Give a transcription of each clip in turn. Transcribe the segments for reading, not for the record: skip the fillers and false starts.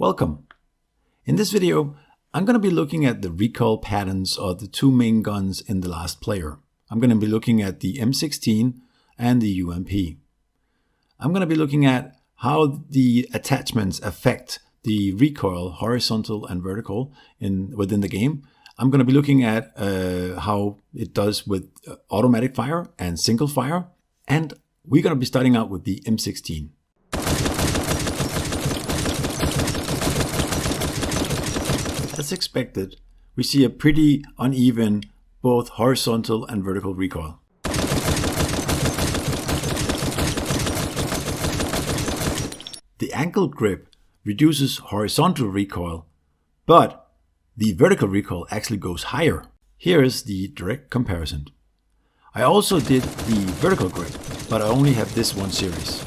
Welcome. In this video, I'm going to be looking at the recoil patterns of the two main guns in The Last Player. I'm going to be looking at the M16 and the UMP. I'm going to be looking at how the attachments affect the recoil, horizontal and vertical, within the game. I'm going to be looking at how it does with automatic fire and single fire. And we're going to be starting out with the M16. As expected, we see a pretty uneven both horizontal and vertical recoil. The ankle grip reduces horizontal recoil, but the vertical recoil actually goes higher. Here is the direct comparison. I also did the vertical grip, but I only have this one series.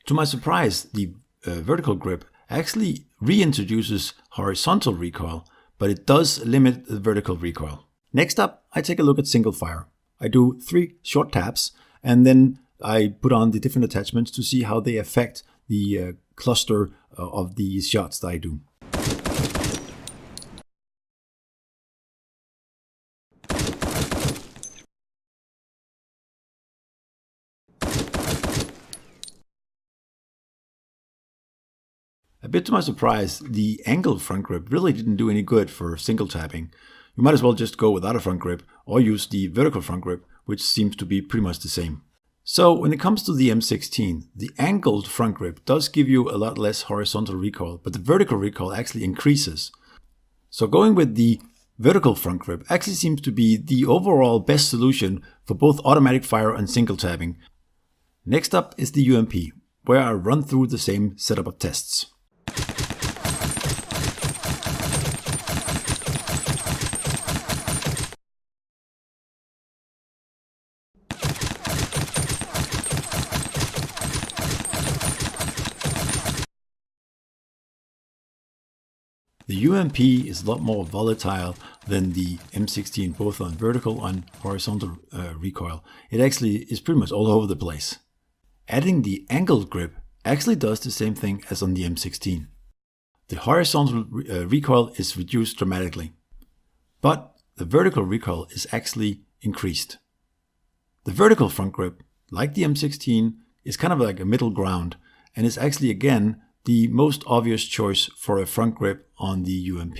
To my surprise, the vertical grip actually reintroduces horizontal recoil, but it does limit the vertical recoil. Next up, I take a look at single fire. I do 3 short taps, and then I put on the different attachments to see how they affect the cluster of the shots that I do. A bit to my surprise, the angled front grip really didn't do any good for single tapping. You might as well just go without a front grip or use the vertical front grip, which seems to be pretty much the same. So when it comes to the M16, the angled front grip does give you a lot less horizontal recoil, but the vertical recoil actually increases. So going with the vertical front grip actually seems to be the overall best solution for both automatic fire and single tapping. Next up is the UMP, where I run through the same setup of tests. The UMP is a lot more volatile than the M16, both on vertical and horizontal recoil. It actually is pretty much all over the place. Adding the angled grip actually does the same thing as on the M16. The horizontal recoil is reduced dramatically, but the vertical recoil is actually increased. The vertical front grip, like the M16, is kind of like a middle ground and is actually again the most obvious choice for a front grip on the UMP.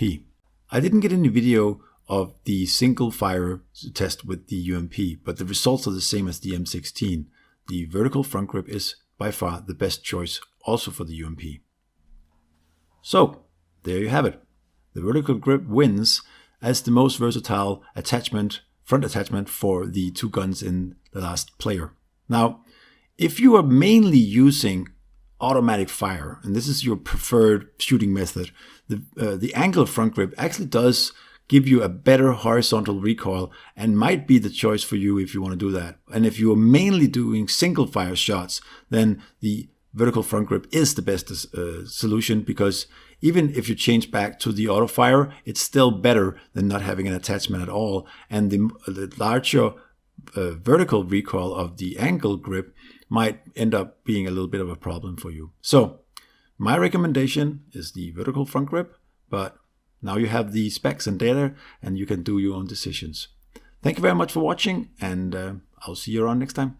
I didn't get any video of the single fire test with the UMP, but the results are the same as the M16. The vertical front grip is by far the best choice also for the UMP. So there you have it. The vertical grip wins as the most versatile front attachment for the two guns in The Last Player. Now, if you are mainly using automatic fire, and this is your preferred shooting method, the angled front grip actually does give you a better horizontal recoil and might be the choice for you if you want to do that. And if you are mainly doing single fire shots, then the vertical front grip is the best solution, because even if you change back to the auto fire, it's still better than not having an attachment at all. And the larger vertical recoil of the angled grip might end up being a little bit of a problem for you. So my recommendation is the vertical front grip, but now you have the specs and data and you can do your own decisions. Thank you very much for watching, and I'll see you around next time.